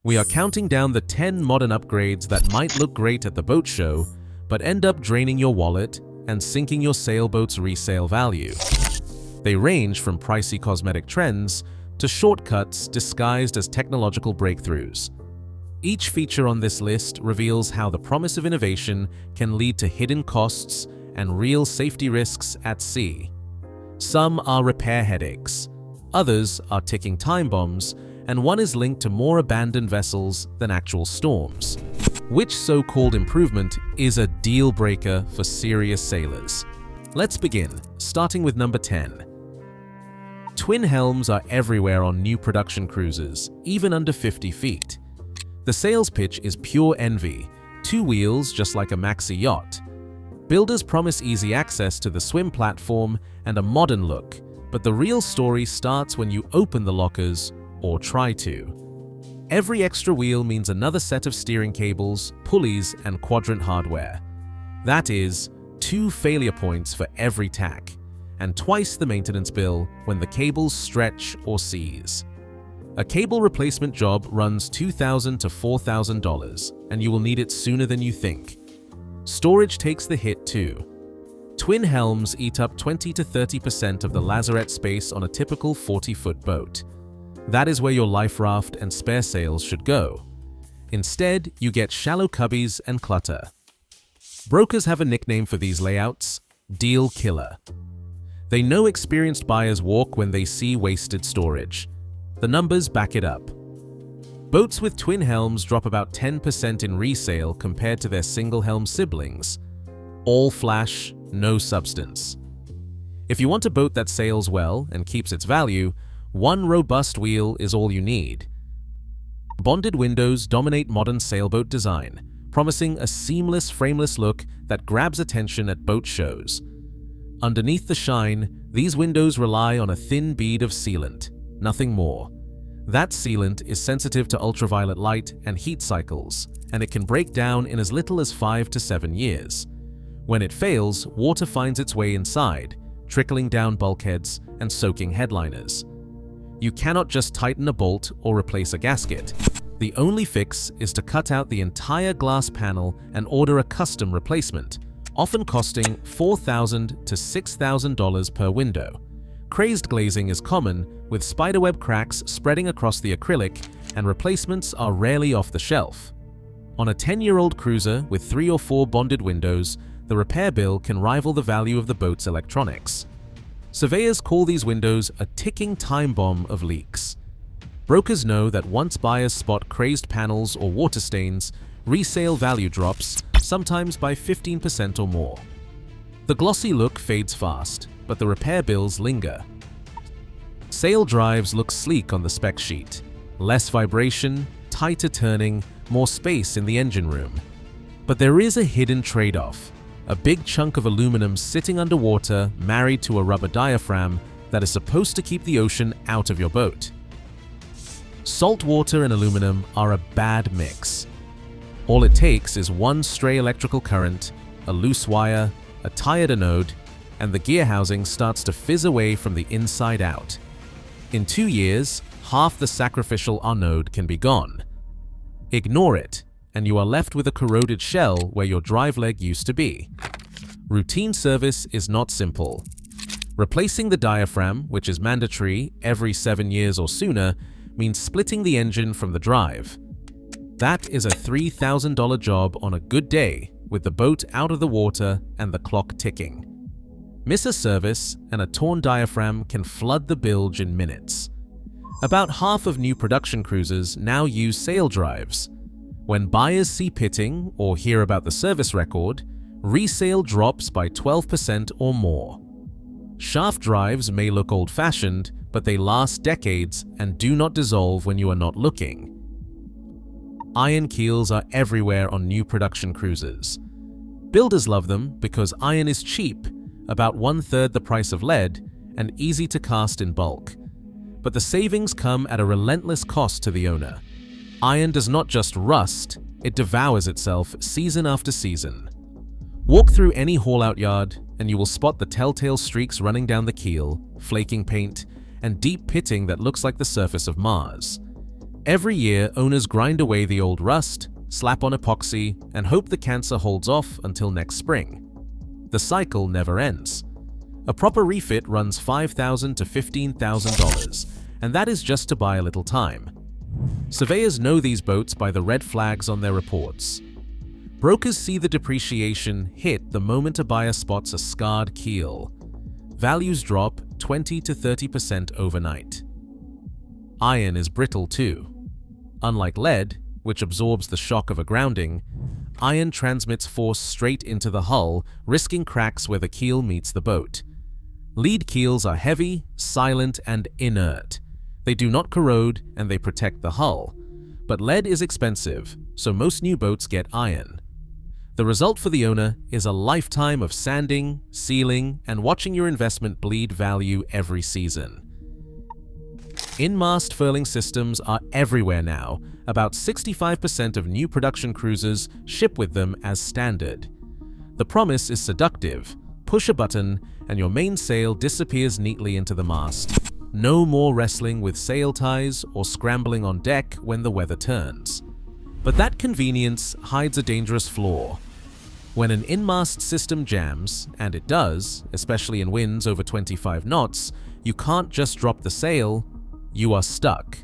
We are counting down the 10 modern upgrades that might look great at the boat show, but end up draining your wallet and sinking your sailboat's resale value. They range from pricey cosmetic trends to shortcuts disguised as technological breakthroughs. Each feature on this list reveals how the promise of innovation can lead to hidden costs and real safety risks at sea. Some are repair headaches, others are ticking time bombs, and one is linked to more abandoned vessels than actual storms. Which so-called improvement is a deal breaker for serious sailors? Let's begin, starting with number 10. Twin helms are everywhere on new production cruisers, even under 50 feet. The sales pitch is pure envy, 2 wheels just like a maxi yacht. Builders promise easy access to the swim platform and a modern look, but the real story starts when you open the lockers, or try to. Every extra wheel means another set of steering cables, pulleys, and quadrant hardware. That is, 2 failure points for every tack, and twice the maintenance bill when the cables stretch or seize. A cable replacement job runs $2,000 to $4,000, and you will need it sooner than you think. Storage takes the hit too. Twin helms eat up 20 to 30% of the lazarette space on a typical 40-foot boat. That is where your life raft and spare sails should go. Instead, you get shallow cubbies and clutter. Brokers have a nickname for these layouts: deal killer. They know experienced buyers walk when they see wasted storage. The numbers back it up. Boats with twin helms drop about 10% in resale compared to their single helm siblings. All flash, no substance. If you want a boat that sails well and keeps its value, one robust wheel is all you need. Bonded windows dominate modern sailboat design, promising a seamless, frameless look that grabs attention at boat shows. Underneath the shine, these windows rely on a thin bead of sealant, nothing more. That sealant is sensitive to ultraviolet light and heat cycles, and it can break down in as little as 5 to 7 years. When it fails, water finds its way inside, trickling down bulkheads and soaking headliners. You cannot just tighten a bolt or replace a gasket. The only fix is to cut out the entire glass panel and order a custom replacement, often costing $4,000 to $6,000 per window. Crazed glazing is common, with spiderweb cracks spreading across the acrylic, and replacements are rarely off the shelf. On a 10-year-old cruiser with 3 or 4 bonded windows, the repair bill can rival the value of the boat's electronics. Surveyors call these windows a ticking time bomb of leaks. Brokers know that once buyers spot crazed panels or water stains, resale value drops, sometimes by 15% or more. The glossy look fades fast, but the repair bills linger. Sail drives look sleek on the spec sheet. Less vibration, tighter turning, more space in the engine room. But there is a hidden trade-off. A big chunk of aluminum sitting underwater married to a rubber diaphragm that is supposed to keep the ocean out of your boat. Salt water and aluminum are a bad mix. All it takes is one stray electrical current, a loose wire, a tired anode, and the gear housing starts to fizz away from the inside out. In 2 years, half the sacrificial anode can be gone. Ignore it, and you are left with a corroded shell where your drive leg used to be. Routine service is not simple. Replacing the diaphragm, which is mandatory every 7 years or sooner, means splitting the engine from the drive. That is a $3,000 job on a good day, with the boat out of the water and the clock ticking. Miss a service, and a torn diaphragm can flood the bilge in minutes. About half of new production cruisers now use sail drives. When buyers see pitting or hear about the service record, resale drops by 12% or more. Shaft drives may look old-fashioned, but they last decades and do not dissolve when you are not looking. Iron keels are everywhere on new production cruisers. Builders love them because iron is cheap, about 1/3 the price of lead, and easy to cast in bulk. But the savings come at a relentless cost to the owner. Iron does not just rust, it devours itself season after season. Walk through any haul-out yard, and you will spot the telltale streaks running down the keel, flaking paint, and deep pitting that looks like the surface of Mars. Every year, owners grind away the old rust, slap on epoxy, and hope the cancer holds off until next spring. The cycle never ends. A proper refit runs $5,000 to $15,000, and that is just to buy a little time. Surveyors know these boats by the red flags on their reports. Brokers see the depreciation hit the moment a buyer spots a scarred keel. Values drop 20 to 30% overnight. Iron is brittle too. Unlike lead, which absorbs the shock of a grounding, iron transmits force straight into the hull, risking cracks where the keel meets the boat. Lead keels are heavy, silent, and inert. They do not corrode and they protect the hull. But lead is expensive, so most new boats get iron. The result for the owner is a lifetime of sanding, sealing, and watching your investment bleed value every season. In-mast furling systems are everywhere now. About 65% of new production cruisers ship with them as standard. The promise is seductive. Push a button, and your mainsail disappears neatly into the mast. No more wrestling with sail ties or scrambling on deck when the weather turns. But that convenience hides a dangerous flaw. When an in-mast system jams, and it does, especially in winds over 25 knots, you can't just drop the sail, you are stuck.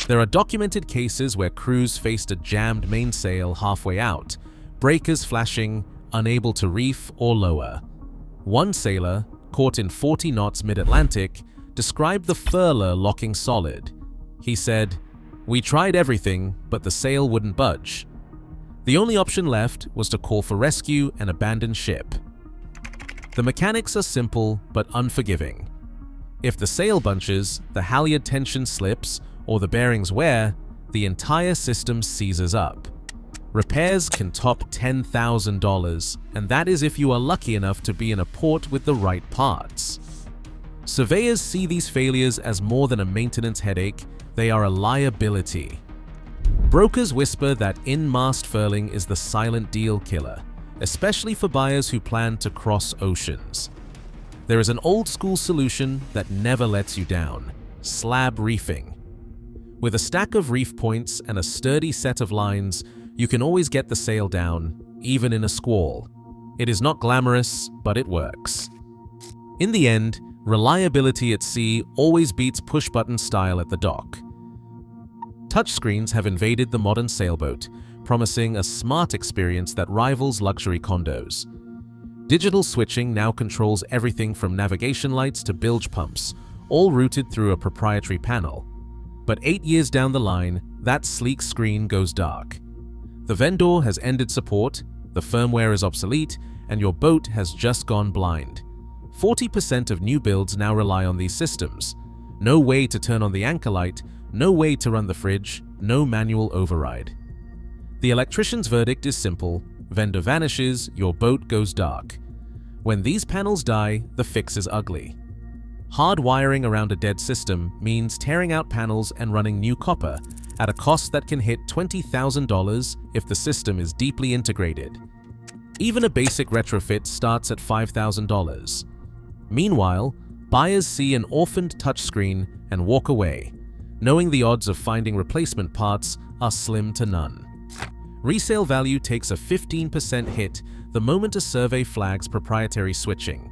There are documented cases where crews faced a jammed mainsail halfway out, breakers flashing, unable to reef or lower. One sailor, caught in 40 knots mid-Atlantic, described the furler locking solid. He said, "We tried everything, but the sail wouldn't budge. The only option left was to call for rescue and abandon ship." The mechanics are simple but unforgiving. If the sail bunches, the halyard tension slips, or the bearings wear, the entire system seizes up. Repairs can top $10,000, and that is if you are lucky enough to be in a port with the right parts. Surveyors see these failures as more than a maintenance headache, they are a liability. Brokers whisper that in-mast furling is the silent deal killer, especially for buyers who plan to cross oceans. There is an old-school solution that never lets you down: slab reefing. With a stack of reef points and a sturdy set of lines, you can always get the sail down, even in a squall. It is not glamorous, but it works. In the end, reliability at sea always beats push-button style at the dock. Touchscreens have invaded the modern sailboat, promising a smart experience that rivals luxury condos. Digital switching now controls everything from navigation lights to bilge pumps, all routed through a proprietary panel. But 8 years down the line, that sleek screen goes dark. The vendor has ended support, the firmware is obsolete, and your boat has just gone blind. 40% of new builds now rely on these systems. No way to turn on the anchor light, no way to run the fridge, no manual override. The electrician's verdict is simple: vendor vanishes, your boat goes dark. When these panels die, the fix is ugly. Hard wiring around a dead system means tearing out panels and running new copper at a cost that can hit $20,000 if the system is deeply integrated. Even a basic retrofit starts at $5,000. Meanwhile, buyers see an orphaned touchscreen and walk away, knowing the odds of finding replacement parts are slim to none. Resale value takes a 15% hit the moment a survey flags proprietary switching.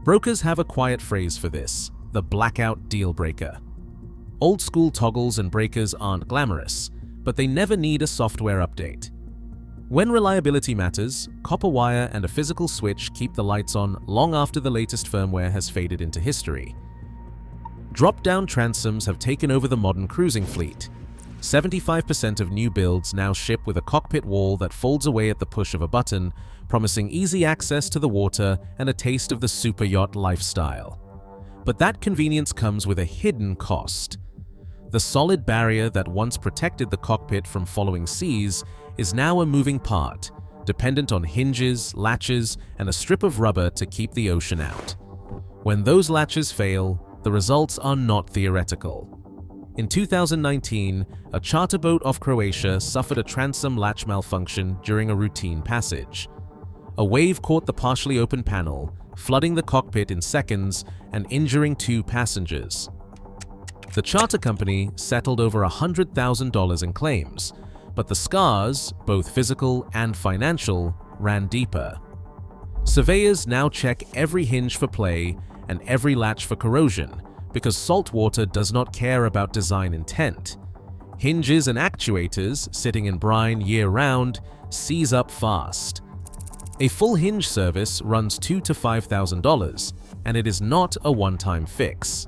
Brokers have a quiet phrase for this: the blackout deal breaker. Old-school toggles and breakers aren't glamorous, but they never need a software update. When reliability matters, copper wire and a physical switch keep the lights on long after the latest firmware has faded into history. Drop-down transoms have taken over the modern cruising fleet. 75% of new builds now ship with a cockpit wall that folds away at the push of a button, promising easy access to the water and a taste of the super yacht lifestyle. But that convenience comes with a hidden cost. The solid barrier that once protected the cockpit from following seas is now a moving part, dependent on hinges, latches, and a strip of rubber to keep the ocean out. When those latches fail, the results are not theoretical. In 2019, a charter boat off Croatia suffered a transom latch malfunction during a routine passage. A wave caught the partially open panel, flooding the cockpit in seconds and injuring 2 passengers. The charter company settled over $100,000 in claims, but the scars, both physical and financial, ran deeper. Surveyors now check every hinge for play and every latch for corrosion because saltwater does not care about design intent. Hinges and actuators, sitting in brine year-round, seize up fast. A full hinge service runs $2,000 to $5,000, and it is not a one-time fix.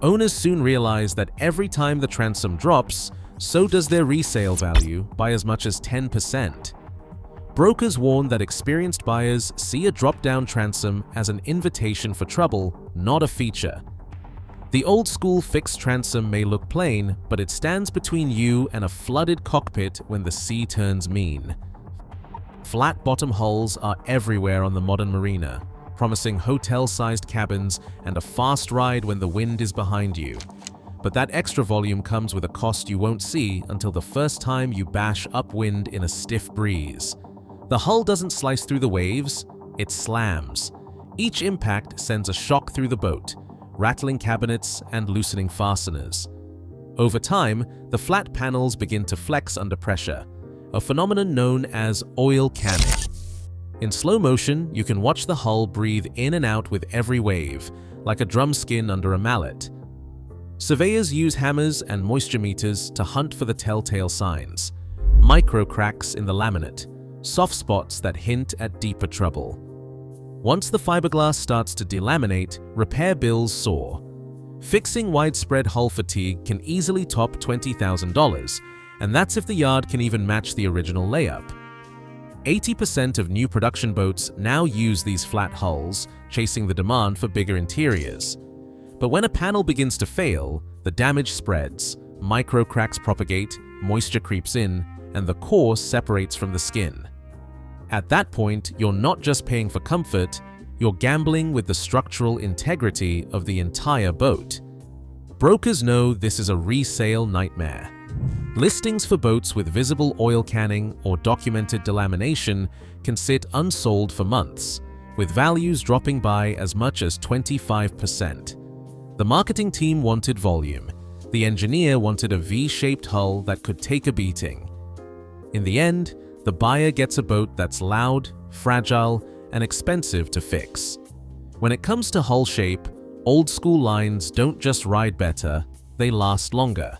Owners soon realize that every time the transom drops, so does their resale value by as much as 10%. Brokers warn that experienced buyers see a drop-down transom as an invitation for trouble, not a feature. The old-school fixed transom may look plain, but it stands between you and a flooded cockpit when the sea turns mean. Flat-bottom hulls are everywhere on the modern marina, promising hotel-sized cabins and a fast ride when the wind is behind you. But that extra volume comes with a cost you won't see until the first time you bash upwind in a stiff breeze. The hull doesn't slice through the waves, it slams. Each impact sends a shock through the boat, rattling cabinets and loosening fasteners. Over time, the flat panels begin to flex under pressure, a phenomenon known as oil canning. In slow motion, you can watch the hull breathe in and out with every wave, like a drum skin under a mallet. Surveyors use hammers and moisture meters to hunt for the telltale signs: micro cracks in the laminate, soft spots that hint at deeper trouble. Once the fiberglass starts to delaminate, repair bills soar. Fixing widespread hull fatigue can easily top $20,000, and that's if the yard can even match the original layup. 80% of new production boats now use these flat hulls, chasing the demand for bigger interiors. But when a panel begins to fail, the damage spreads, micro cracks propagate, moisture creeps in, and the core separates from the skin. At that point, you're not just paying for comfort, you're gambling with the structural integrity of the entire boat. Brokers know this is a resale nightmare. Listings for boats with visible oil canning or documented delamination can sit unsold for months, with values dropping by as much as 25%. The marketing team wanted volume. The engineer wanted a V-shaped hull that could take a beating. In the end, the buyer gets a boat that's loud, fragile, and expensive to fix. When it comes to hull shape, old-school lines don't just ride better, they last longer.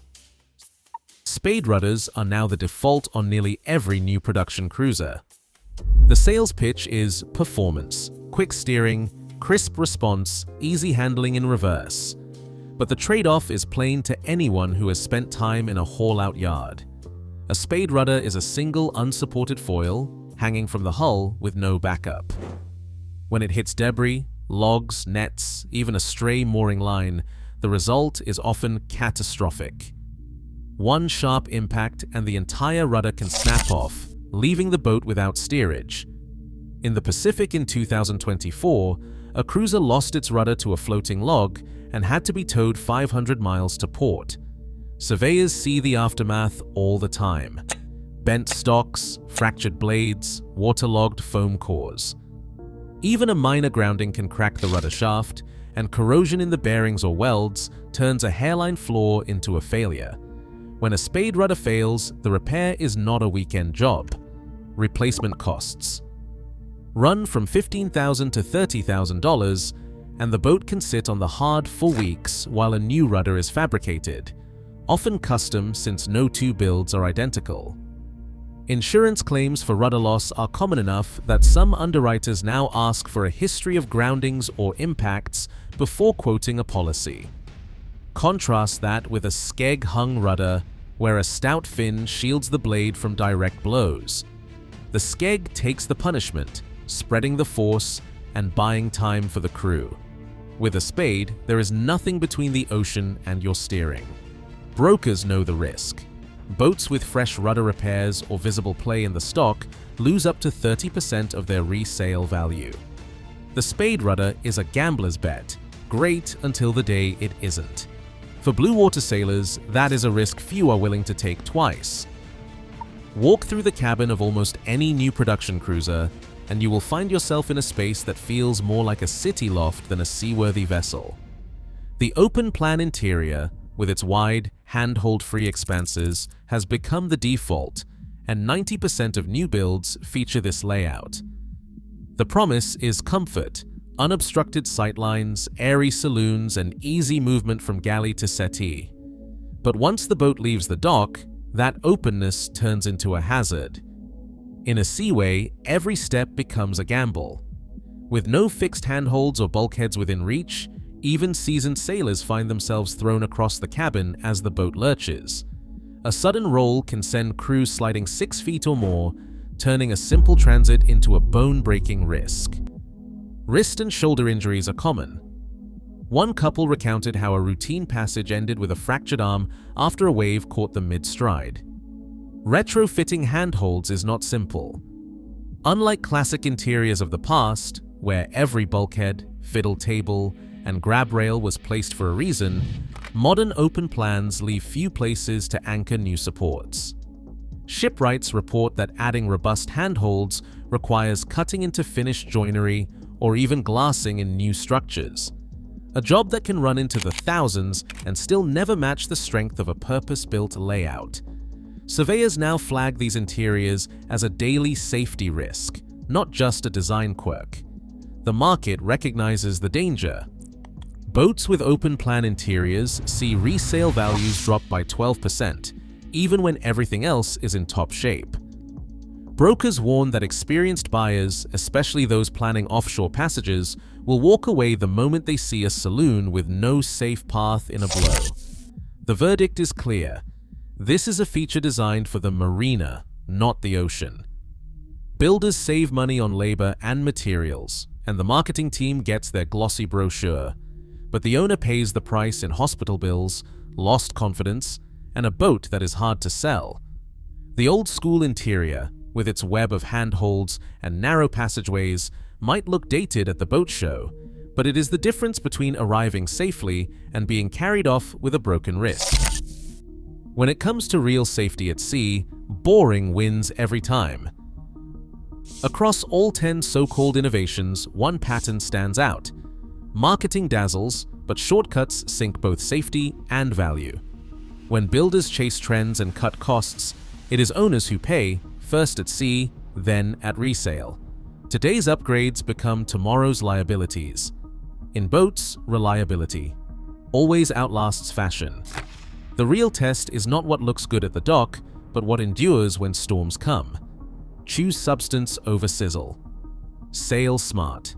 Spade rudders are now the default on nearly every new production cruiser. The sales pitch is performance, quick steering, crisp response, easy handling in reverse. But the trade-off is plain to anyone who has spent time in a haul-out yard. A spade rudder is a single unsupported foil hanging from the hull with no backup. When it hits debris, logs, nets, even a stray mooring line, the result is often catastrophic. One sharp impact and the entire rudder can snap off, leaving the boat without steerage. In the Pacific in 2024, a cruiser lost its rudder to a floating log and had to be towed 500 miles to port. Surveyors see the aftermath all the time: bent stocks, fractured blades, waterlogged foam cores. Even a minor grounding can crack the rudder shaft, and corrosion in the bearings or welds turns a hairline flaw into a failure. When a spade rudder fails, the repair is not a weekend job. Replacement costs run from $15,000 to $30,000, and the boat can sit on the hard for weeks while a new rudder is fabricated, often custom since no two builds are identical. Insurance claims for rudder loss are common enough that some underwriters now ask for a history of groundings or impacts before quoting a policy. Contrast that with a skeg-hung rudder, where a stout fin shields the blade from direct blows. The skeg takes the punishment, spreading the force and buying time for the crew. With a spade, there is nothing between the ocean and your steering. Brokers know the risk. Boats with fresh rudder repairs or visible play in the stock lose up to 30% of their resale value. The spade rudder is a gambler's bet, great until the day it isn't. For blue water sailors, that is a risk few are willing to take twice. Walk through the cabin of almost any new production cruiser, and you will find yourself in a space that feels more like a city loft than a seaworthy vessel. The open-plan interior, with its wide, handhold-free expanses, has become the default, and 90% of new builds feature this layout. The promise is comfort, unobstructed sightlines, airy saloons, and easy movement from galley to settee. But once the boat leaves the dock, that openness turns into a hazard. In a seaway, every step becomes a gamble. With no fixed handholds or bulkheads within reach, even seasoned sailors find themselves thrown across the cabin as the boat lurches. A sudden roll can send crews sliding 6 feet or more, turning a simple transit into a bone-breaking risk. Wrist and shoulder injuries are common. One couple recounted how a routine passage ended with a fractured arm after a wave caught them mid-stride. Retrofitting handholds is not simple. Unlike classic interiors of the past, where every bulkhead, fiddle table, and grab rail was placed for a reason, modern open plans leave few places to anchor new supports. Shipwrights report that adding robust handholds requires cutting into finished joinery or even glassing in new structures, a job that can run into the thousands and still never match the strength of a purpose-built layout. Surveyors now flag these interiors as a daily safety risk, not just a design quirk. The market recognizes the danger. Boats with open-plan interiors see resale values drop by 12%, even when everything else is in top shape. Brokers warn that experienced buyers, especially those planning offshore passages, will walk away the moment they see a saloon with no safe path in a blow. The verdict is clear. This is a feature designed for the marina, not the ocean. Builders save money on labor and materials, and the marketing team gets their glossy brochure, but the owner pays the price in hospital bills, lost confidence, and a boat that is hard to sell. The old-school interior, with its web of handholds and narrow passageways, might look dated at the boat show, but it is the difference between arriving safely and being carried off with a broken wrist. When it comes to real safety at sea, boring wins every time. Across all 10 so-called innovations, one pattern stands out. Marketing dazzles, but shortcuts sink both safety and value. When builders chase trends and cut costs, it is owners who pay, first at sea, then at resale. Today's upgrades become tomorrow's liabilities. In boats, reliability always outlasts fashion. The real test is not what looks good at the dock, but what endures when storms come. Choose substance over sizzle. Sail smart.